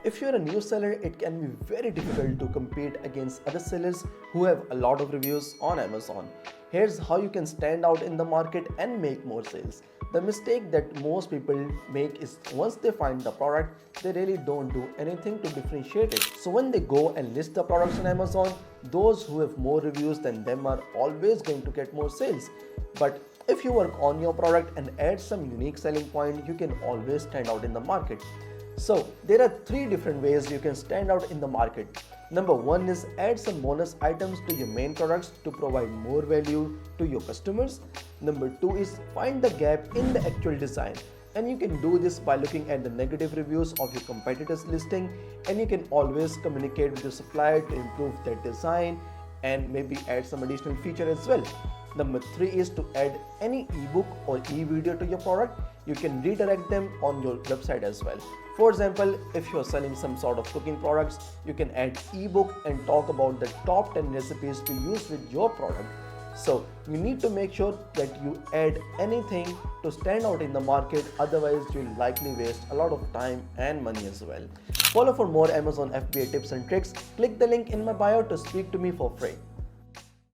If you're a new seller, it can be very difficult to compete against other sellers who have a lot of reviews on Amazon. Here's how you can stand out in the market and make more sales. The mistake that most people make is once they find the product, they really don't do anything to differentiate it. So when they go and list the products on Amazon, those who have more reviews than them are always going to get more sales. But if you work on your product and add some unique selling point, you can always stand out in the market. So there are three different ways you can stand out in the market. Number one is add some bonus items to your main products to provide more value to your customers. Number two is find the gap in the actual design. And you can do this by looking at the negative reviews of your competitors' listing, and you can always communicate with your supplier to improve their design and maybe add some additional feature as well. Number three is to add any ebook or e-video to your product. You can redirect them on your website as well. For example, if you're selling some sort of cooking products, you can add ebook and talk about the top 10 recipes to use with your product. So you need to make sure that you add anything to stand out in the market, otherwise you'll likely waste a lot of time and money as well. Follow for more Amazon FBA tips and tricks. Click the link in my bio to speak to me for free.